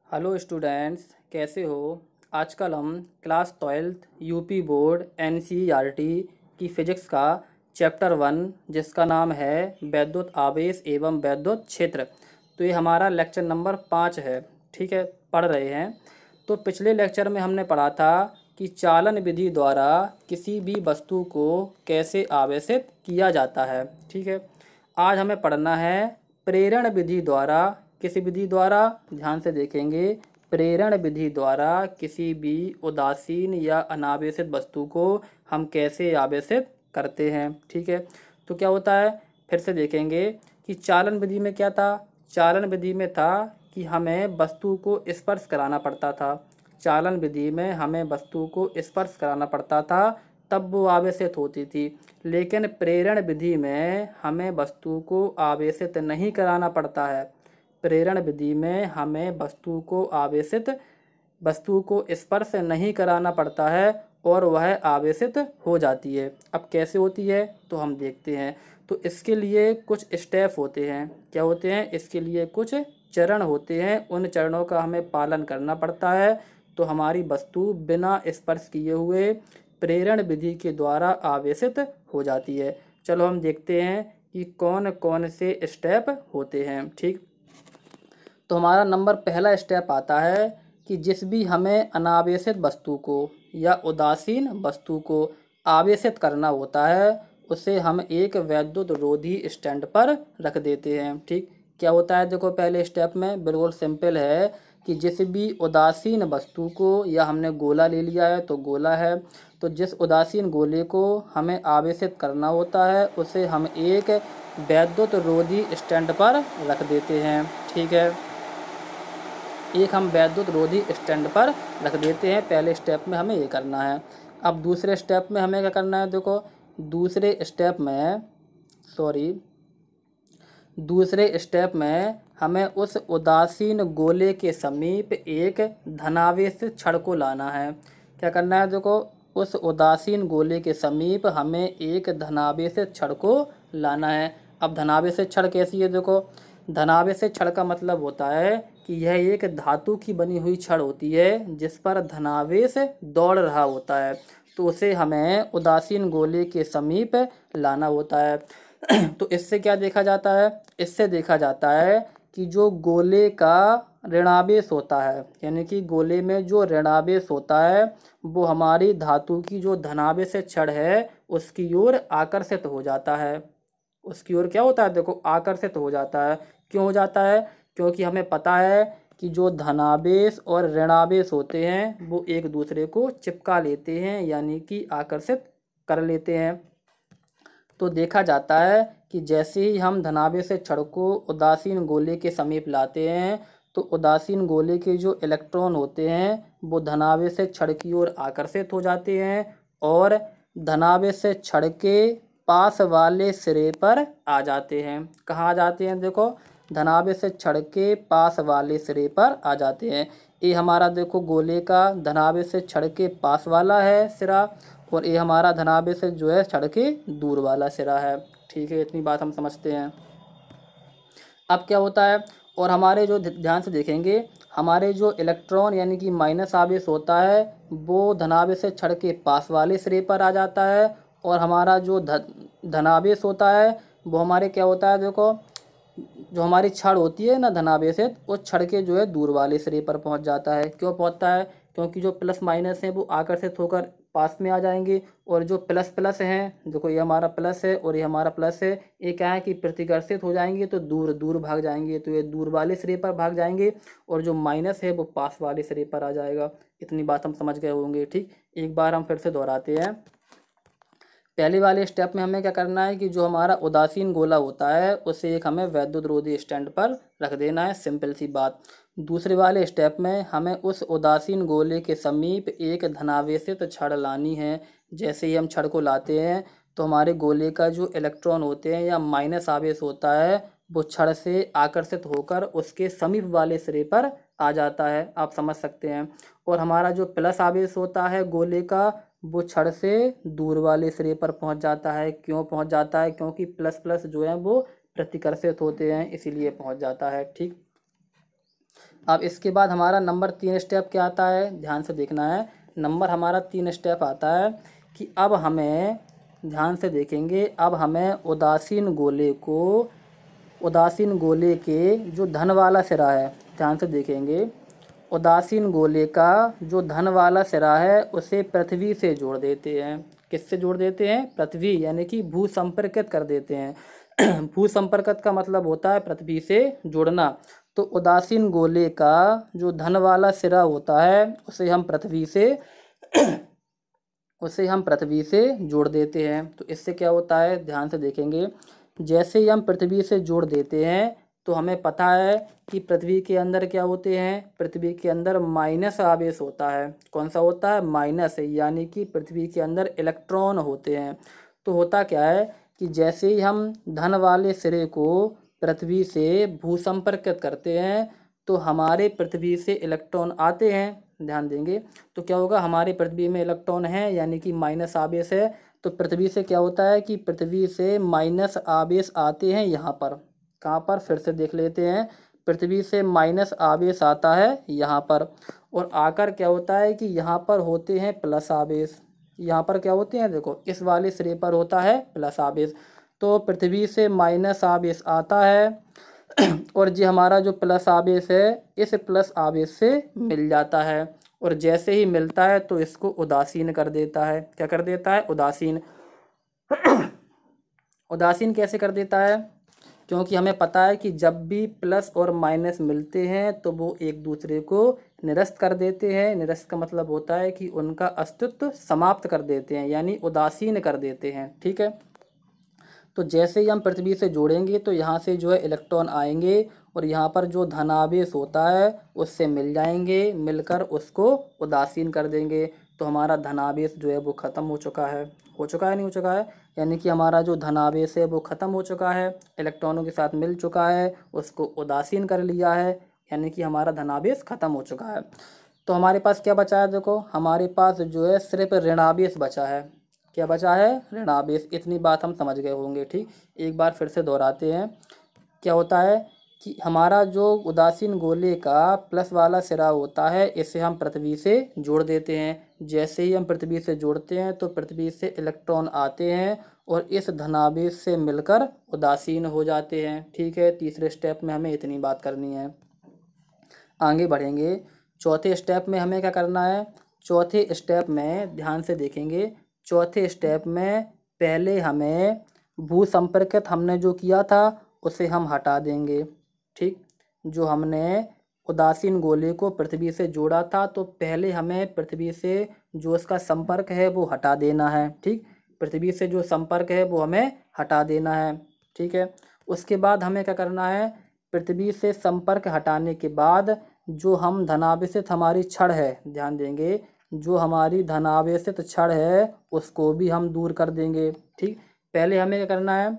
Hello students, कैसे हो। आजकल हम class 12th UP board NCERT की फ़िज़िक्स का चैप्टर 1 जिसका नाम है वैद्युत आवेश एवं वैद्युत क्षेत्र, तो ये हमारा लेक्चर नंबर 5 है। ठीक है, पढ़ रहे हैं। तो पिछले लेक्चर में हमने पढ़ा था कि चालन विधि द्वारा किसी भी वस्तु को कैसे आवेशित किया जाता है। ठीक है, आज हमें पढ़ना है प्रेरण विधि द्वारा। किसी विधि द्वारा, ध्यान से देखेंगे, प्रेरण विधि द्वारा किसी भी उदासीन या अनावेशित वस्तु को हम कैसे आवेशित करते हैं। ठीक है, तो क्या होता है, फिर से देखेंगे कि चालन विधि में क्या था। चालन विधि में था कि हमें वस्तु को स्पर्श कराना पड़ता था। चालन विधि में हमें वस्तु को स्पर्श कराना पड़ता था, तब वो आवेशित होती थी। लेकिन प्रेरण विधि में हमें वस्तु को आवेशित नहीं कराना पड़ता है। प्रेरण विधि में हमें वस्तु को स्पर्श नहीं कराना पड़ता है और वह आवेशित हो जाती है। अब कैसे होती है तो हम देखते हैं। तो इसके लिए कुछ स्टेप होते हैं। क्या होते हैं, इसके लिए कुछ चरण होते हैं। उन चरणों का हमें पालन करना पड़ता है, तो हमारी वस्तु बिना स्पर्श किए हुए प्रेरण विधि के द्वारा आवेशित हो जाती है। चलो हम देखते हैं कि कौन कौन से स्टेप होते हैं। ठीक, तो हमारा नंबर पहला स्टेप आता है कि जिस भी हमें अनावेशित वस्तु को या उदासीन वस्तु को आवेशित करना होता है, उसे हम एक वैद्युत रोधी स्टैंड पर रख देते हैं। ठीक, क्या होता है, देखो पहले स्टेप में बिल्कुल सिंपल है कि जिस भी उदासीन वस्तु को, या हमने गोला ले लिया है तो गोला है, तो जिस उदासीन गोले को हमें आवेशित करना होता है उसे हम एक वैद्युत रोधी स्टैंड पर रख देते हैं। ठीक है, एक हम वैद्युत रोधी स्टैंड पर रख देते हैं। पहले स्टेप में हमें ये करना है। अब दूसरे स्टेप में हमें क्या करना है, देखो दूसरे स्टेप में हमें उस उदासीन गोले के समीप एक धनावेशित छड़ को लाना है। क्या करना है, देखो उस उदासीन गोले के समीप हमें एक धनावेशित छड़ को लाना है। अब धनावेशित छड़ कैसी है, देखो धनावेशित छड़ का मतलब होता है कि यह एक धातु की बनी हुई छड़ होती है जिस पर धनावेश दौड़ रहा होता है, तो उसे हमें उदासीन गोले के समीप लाना होता है। तो इससे क्या देखा जाता है, इससे देखा जाता है कि जो गोले का ऋणावेश होता है, यानी कि गोले में जो ऋणावेश होता है वो हमारी धातु की जो धनावेश छड़ है उसकी ओर आकर्षित हो जाता है। उसकी ओर क्या होता है, देखो आकर्षित हो जाता है। क्यों हो जाता है, क्योंकि हमें पता है कि जो धनावेश और ऋणावेश होते हैं वो एक दूसरे को चिपका लेते हैं, यानी कि आकर्षित कर लेते हैं। तो देखा जाता है कि जैसे ही हम धनावेश छड़ को उदासीन गोले के समीप लाते हैं तो उदासीन गोले के जो इलेक्ट्रॉन होते हैं वो धनावेश छड़ की ओर आकर्षित हो जाते हैं और धनावेश छड़ के पास वाले सिरे पर आ जाते हैं। कहाँ आ जाते हैं, देखो धनावेश छड़ के पास वाले सिरे पर आ जाते हैं। ये हमारा देखो गोले का धनावेश छड़ के पास वाला है सिरा, और ये हमारा धनावेश जो है छड़ के दूर वाला सिरा है। ठीक है, इतनी बात हम समझते हैं। अब क्या होता है, और हमारे जो ध्यान से देखेंगे, हमारे जो इलेक्ट्रॉन यानी कि माइनस आवेश होता है वो धनावेश छड़ के पास वाले सिरे पर आ जाता है, और हमारा जो धनावेश होता है वो हमारे क्या होता है, देखो जो हमारी छड़ होती है ना धनावेशित, उस छड़ के जो है दूर वाले सिरे पर पहुंच जाता है। क्यों पहुंचता है, क्योंकि जो प्लस माइनस हैं वो आकर्षित होकर पास में आ जाएंगे, और जो प्लस प्लस हैं, देखो ये हमारा प्लस है और ये हमारा प्लस है, ये क्या है कि प्रतिकर्षित हो जाएंगे तो दूर दूर भाग जाएंगे, तो ये दूर वाले सिरे पर भाग जाएंगे, और जो माइनस है वो पास वाले सिरे पर आ जाएगा। इतनी बात हम समझ गए होंगे। ठीक, एक बार हम फिर से दोहराते हैं। पहले वाले स्टेप में हमें क्या करना है कि जो हमारा उदासीन गोला होता है उसे एक हमें वैद्युत रोधी स्टैंड पर रख देना है, सिंपल सी बात। दूसरे वाले स्टेप में हमें उस उदासीन गोले के समीप एक धनावेशित छड़ लानी है। जैसे ही हम छड़ को लाते हैं तो हमारे गोले का जो इलेक्ट्रॉन होते हैं या माइनस आवेश होता है वो छड़ से आकर्षित होकर उसके समीप वाले सिरे पर आ जाता है, आप समझ सकते हैं। और हमारा जो प्लस आवेश होता है गोले का वो छड़ से दूर वाले सिरे पर पहुंच जाता है। क्यों पहुंच जाता है, क्योंकि प्लस प्लस जो है वो प्रतिकर्षित होते हैं, इसीलिए पहुंच जाता है। ठीक, अब इसके बाद हमारा नंबर 3 स्टेप क्या आता है, ध्यान से देखना है। नंबर हमारा 3 स्टेप आता है कि अब हमें, ध्यान से देखेंगे, अब हमें उदासीन गोले के जो धन वाला सिरा है, ध्यान से देखेंगे, उदासीन गोले का जो धन वाला सिरा है उसे पृथ्वी से जोड़ देते हैं। किससे जोड़ देते हैं, पृथ्वी, यानी कि भू संपर्कित कर देते हैं। भू संपर्कित का मतलब होता है पृथ्वी से जुड़ना। तो उदासीन गोले का जो धन वाला सिरा होता है उसे हम पृथ्वी से जोड़ देते हैं। तो इससे क्या होता है, ध्यान से देखेंगे, जैसे ही हम पृथ्वी से जोड़ देते हैं तो हमें पता है कि पृथ्वी के अंदर क्या होते हैं, पृथ्वी के अंदर माइनस आवेश होता है। कौन सा होता है, माइनस, यानी कि पृथ्वी के अंदर इलेक्ट्रॉन होते हैं। तो होता क्या है कि जैसे ही हम धन वाले सिरे को पृथ्वी से भू संपर्कित करते हैं तो हमारे पृथ्वी से इलेक्ट्रॉन आते हैं। ध्यान देंगे तो क्या होगा, हमारे पृथ्वी में इलेक्ट्रॉन है यानी कि माइनस आवेश है। तो पृथ्वी से क्या होता है कि पृथ्वी से माइनस आवेश आते हैं यहाँ पर। कहाँ पर, फिर से देख लेते हैं, पृथ्वी से माइनस आवेश आता है यहाँ पर, और आकर क्या होता है कि यहाँ पर होते हैं प्लस आवेश। यहाँ पर क्या होते हैं, देखो इस वाले सिरे पर होता है प्लस आवेश। तो पृथ्वी से माइनस आवेश आता है और जी हमारा जो प्लस आवेश है इस प्लस आवेश से मिल जाता है, और जैसे ही मिलता है तो इसको उदासीन कर देता है। क्या कर देता है, उदासीन। उदासीन कैसे कर देता है, क्योंकि हमें पता है कि जब भी प्लस और माइनस मिलते हैं तो वो एक दूसरे को निरस्त कर देते हैं। निरस्त का मतलब होता है कि उनका अस्तित्व समाप्त कर देते हैं, यानी उदासीन कर देते हैं। ठीक है, तो जैसे ही हम पृथ्वी से जोड़ेंगे तो यहाँ से जो है इलेक्ट्रॉन आएंगे और यहाँ पर जो धनावेश होता है उससे मिल जाएंगे, मिलकर उसको उदासीन कर देंगे। तो हमारा धनावेश जो है वो ख़त्म हो चुका है। हो चुका है, नहीं हो चुका है, यानी कि हमारा जो धनावेश है वो ख़त्म हो चुका है, इलेक्ट्रॉनों के साथ मिल चुका है, उसको उदासीन कर लिया है, यानी कि हमारा धनावेश ख़त्म हो चुका है। तो हमारे पास क्या बचा है, देखो हमारे पास जो है सिर्फ ऋणावेश बचा है। क्या बचा है, ऋणावेश। इतनी बात हम समझ गए होंगे। ठीक, एक बार फिर से दोहराते हैं। क्या होता है कि हमारा जो उदासीन गोले का प्लस वाला सिरा होता है इसे हम पृथ्वी से जोड़ देते हैं। जैसे ही हम पृथ्वी से जोड़ते हैं तो पृथ्वी से इलेक्ट्रॉन आते हैं और इस धनावेश से मिलकर उदासीन हो जाते हैं। ठीक है, तीसरे स्टेप में हमें इतनी बात करनी है। आगे बढ़ेंगे, चौथे स्टेप में हमें क्या करना है। चौथे स्टेप में ध्यान से देखेंगे, चौथे स्टेप में पहले हमें भू संपर्कित हमने जो किया था उसे हम हटा देंगे। ठीक, जो हमने उदासीन गोले को पृथ्वी से जोड़ा था तो पहले हमें पृथ्वी से जो इसका संपर्क है वो हटा देना है। ठीक, पृथ्वी से जो संपर्क है वो हमें हटा देना है। ठीक है, उसके बाद हमें क्या करना है, पृथ्वी से संपर्क हटाने के बाद जो हम धनावेशित हमारी छड़ है, ध्यान देंगे, जो हमारी धनावेशित छड़ है उसको भी हम दूर कर देंगे। ठीक, पहले हमें क्या करना है,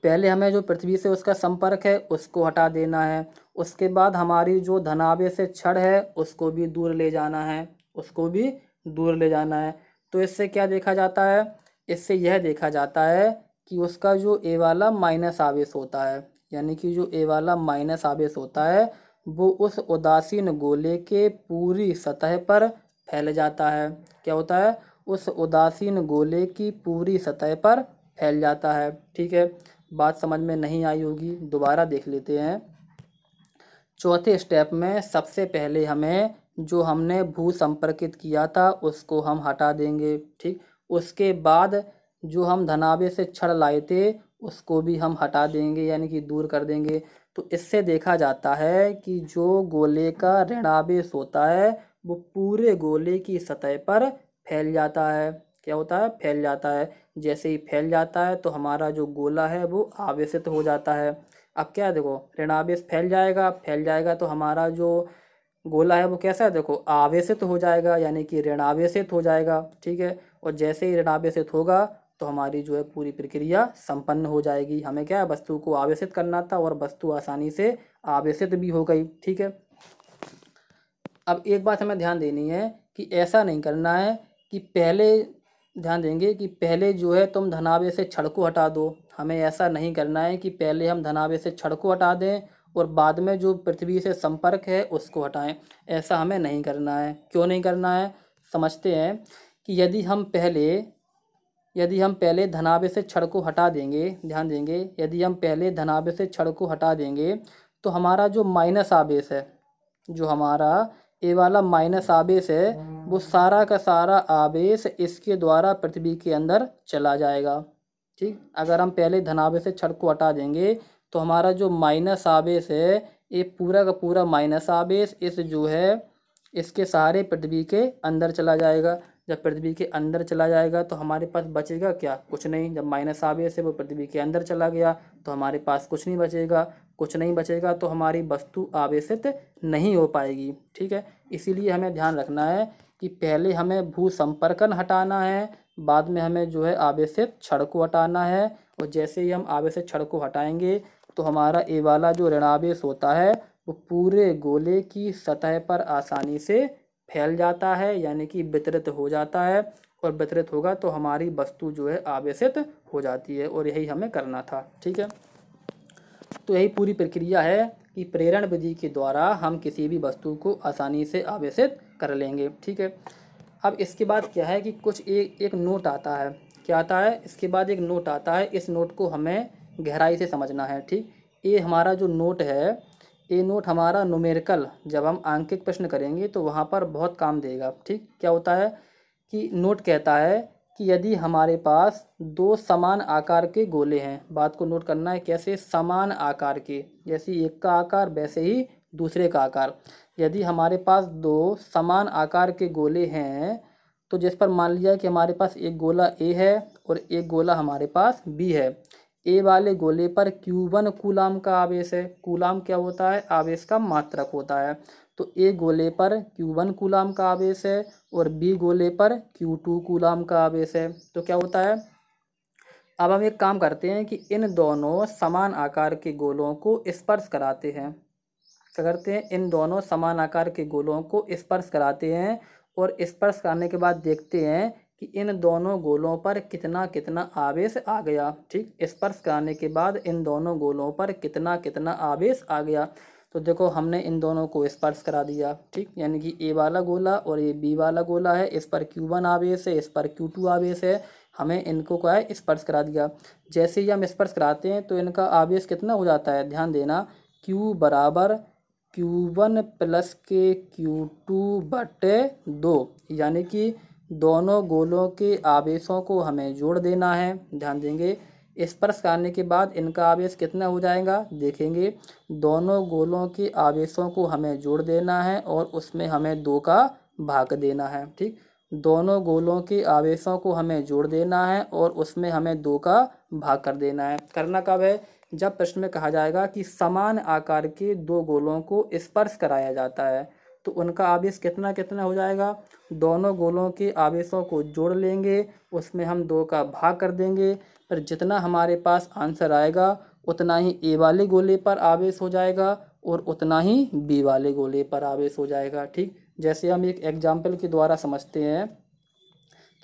पहले हमें जो पृथ्वी से उसका संपर्क है उसको हटा देना है। उसके बाद हमारी जो धनावेशित छड़ है उसको भी दूर ले जाना है, उसको भी दूर ले जाना है। तो इससे क्या देखा जाता है, इससे यह देखा जाता है कि उसका जो ए वाला माइनस आवेश होता है, यानी कि जो ए वाला माइनस आवेश होता है वो उस उदासीन गोले के पूरी सतह पर फैल जाता है। क्या होता है, उस उदासीन गोले की पूरी सतह पर फैल जाता है। ठीक है, बात समझ में नहीं आई होगी, दोबारा देख लेते हैं। चौथे स्टेप में सबसे पहले हमें जो हमने भू संपर्कित किया था उसको हम हटा देंगे। ठीक, उसके बाद जो हम धनावेश से छड़ लाए थे उसको भी हम हटा देंगे, यानी कि दूर कर देंगे। तो इससे देखा जाता है कि जो गोले का ऋणावेश होता है वो पूरे गोले की सतह पर फैल जाता है। क्या होता है, फैल जाता है। जैसे ही फैल जाता है तो हमारा जो गोला है वो आवेशित हो जाता है। अब क्या है, देखो ऋणावेश फैल जाएगा तो हमारा जो गोला है वो कैसा है, देखो आवेशित हो जाएगा, यानी कि ऋणावेशित हो जाएगा। ठीक है, और जैसे ही ऋणावेशित होगा तो हमारी जो है पूरी प्रक्रिया संपन्न हो जाएगी। हमें क्या है, वस्तु को आवेशित करना था और वस्तु आसानी से आवेशित भी हो गई। ठीक है, अब एक बात हमें ध्यान देनी है कि ऐसा नहीं करना है कि पहले, ध्यान देंगे कि पहले जो है तुम धनावेश से छड़ को हटा दो। हमें ऐसा नहीं करना है कि पहले हम धनावेश से छड़ को हटा दें और बाद में जो पृथ्वी से संपर्क है उसको हटाएं। ऐसा हमें नहीं करना है। क्यों नहीं करना है, समझते हैं कि यदि हम पहले धनावेश छड़ को हटा देंगे, ध्यान देंगे, यदि हम पहले धनावेश छड़ को हटा देंगे तो हमारा जो माइनस आवेश है, जो हमारा ए वाला माइनस आवेश है, वो सारा का सारा आवेश इसके द्वारा पृथ्वी के अंदर चला जाएगा। ठीक, अगर हम पहले धनावेश छड़ को हटा देंगे तो हमारा जो माइनस आवेश है, ये पूरा का पूरा माइनस आवेश इस जो है इसके सहारे पृथ्वी के अंदर चला जाएगा। जब पृथ्वी के अंदर चला जाएगा तो हमारे पास बचेगा क्या, कुछ नहीं। जब माइनस आवेश है वो पृथ्वी के अंदर चला गया तो हमारे पास कुछ नहीं बचेगा। कुछ नहीं बचेगा तो हमारी वस्तु आवेशित नहीं हो पाएगी। ठीक है, इसीलिए हमें ध्यान रखना है कि पहले हमें भू संपर्कन हटाना है, बाद में हमें जो है आवेशित छड़ को हटाना है। और जैसे ही हम आवेशित छड़ को हटाएंगे तो हमारा ए वाला जो ऋणावेश होता है वो पूरे गोले की सतह पर आसानी से फैल जाता है, यानी कि वितरित हो जाता है। और वितरित होगा तो हमारी वस्तु जो है आवेशित हो जाती है, और यही हमें करना था। ठीक है, तो यही पूरी प्रक्रिया है कि प्रेरण विधि के द्वारा हम किसी भी वस्तु को आसानी से आवेशित कर लेंगे। ठीक है, अब इसके बाद क्या है कि कुछ एक नोट आता है। क्या आता है, इसके बाद एक नोट आता है। इस नोट को हमें गहराई से समझना है। ठीक, ये हमारा जो नोट है, ये नोट हमारा न्यूमेरिकल जब हम आंकिक प्रश्न करेंगे तो वहाँ पर बहुत काम देगा। ठीक, क्या होता है कि नोट कहता है कि यदि हमारे पास दो समान आकार के गोले हैं, बात को नोट करना है कैसे, समान आकार के, जैसे एक का आकार वैसे ही दूसरे का आकार। यदि हमारे पास दो समान आकार के गोले हैं तो जिस पर मान लिया कि हमारे पास एक गोला ए है और एक गोला हमारे पास बी है। ए वाले गोले पर Q1 कूलाम का आवेश है। कूलाम क्या होता है, आवेश का मात्रक होता है। तो ए गोले पर Q1 कूलाम का आवेश है और बी गोले पर Q2 कूलाम का आवेश है। तो क्या होता है, अब हम एक काम करते हैं कि इन दोनों समान आकार के गोलों को स्पर्श कराते हैं। क्या करते हैं, इन दोनों समान आकार के गोलों को स्पर्श कराते हैं और स्पर्श कराने के बाद देखते हैं कि इन दोनों गोलों पर कितना कितना आवेश आ गया। ठीक, स्पर्श कराने के बाद इन दोनों गोलों पर कितना कितना आवेश आ गया। तो देखो हमने इन दोनों को स्पर्श करा दिया। ठीक, यानी कि ए वाला गोला और ये बी वाला गोला है, इस पर Q1 आवेश है, इस पर Q2 आवेश है। हमें इनको क्या है, स्पर्श करा दिया। जैसे ही हम स्पर्श कराते हैं तो इनका आवेश कितना हो जाता है, ध्यान देना, Q बराबर Q1 प्लस के Q2/2, यानी कि दोनों गोलों के आवेशों को हमें जोड़ देना है। ध्यान देंगे, स्पर्श करने के बाद इनका आवेश कितना हो जाएगा, देखेंगे। दोनों गोलों के आवेशों को हमें जोड़ देना है और उसमें हमें 2 का भाग देना है। ठीक, दोनों गोलों के आवेशों को हमें जोड़ देना है और उसमें हमें 2 का भाग कर देना है। करना कब है, जब प्रश्न में कहा जाएगा कि समान आकार के दो गोलों को स्पर्श कराया जाता है तो उनका आवेश कितना कितना हो जाएगा। दोनों गोलों के आवेशों को जोड़ लेंगे, उसमें हम 2 का भाग कर देंगे, पर जितना हमारे पास आंसर आएगा उतना ही ए वाले गोले पर आवेश हो जाएगा और उतना ही बी वाले गोले पर आवेश हो जाएगा। ठीक, जैसे हम एक एग्जाम्पल के द्वारा समझते हैं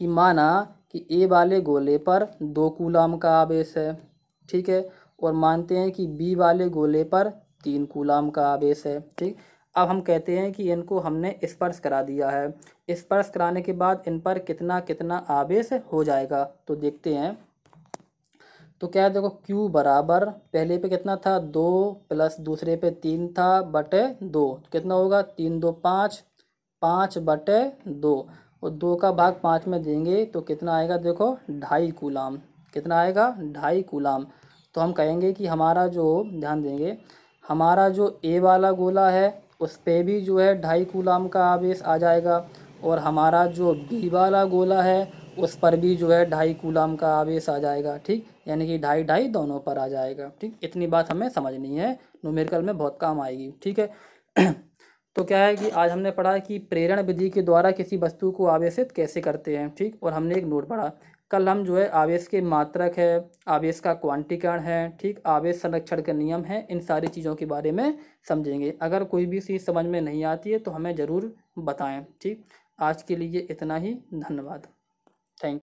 कि माना कि ए वाले गोले पर 2 कूलाम का आवेश है। ठीक है, और मानते हैं कि बी वाले गोले पर 3 कूलाम का आवेश है। ठीक, अब हम कहते हैं कि इनको हमने स्पर्श करा दिया है। स्पर्श कराने के बाद इन पर कितना कितना आवेश हो जाएगा, तो देखते हैं। तो क्या है, देखो Q बराबर पहले पे कितना था, 2 प्लस दूसरे पे 3 था बटे 2, कितना होगा, 3 2 5, 5/2 और 2 का भाग 5 में देंगे तो कितना आएगा, देखो 2.5 कूलाम। कितना आएगा, 2.5 कूलाम। तो हम कहेंगे कि हमारा जो, ध्यान देंगे, हमारा जो ए वाला गोला है उस पे भी जो है 2.5 कूलाम का आवेश आ जाएगा और हमारा जो बी वाला गोला है उस पर भी जो है 2.5 कूलाम का आवेश आ जाएगा। ठीक, यानी कि 2.5 दोनों पर आ जाएगा। ठीक, इतनी बात हमें समझनी है, न्यूमेरिकल में बहुत काम आएगी। ठीक है तो क्या है कि आज हमने पढ़ा कि प्रेरण विधि के द्वारा किसी वस्तु को आवेशित कैसे करते हैं। ठीक, और हमने एक नोट पढ़ा। कल हम जो है आवेश के मात्रक है, आवेश का क्वांटीकरण है, ठीक, आवेश संरक्षण के नियम है, इन सारी चीज़ों के बारे में समझेंगे। अगर कोई भी चीज़ समझ में नहीं आती है तो हमें ज़रूर बताएं। ठीक, आज के लिए इतना ही, धन्यवाद।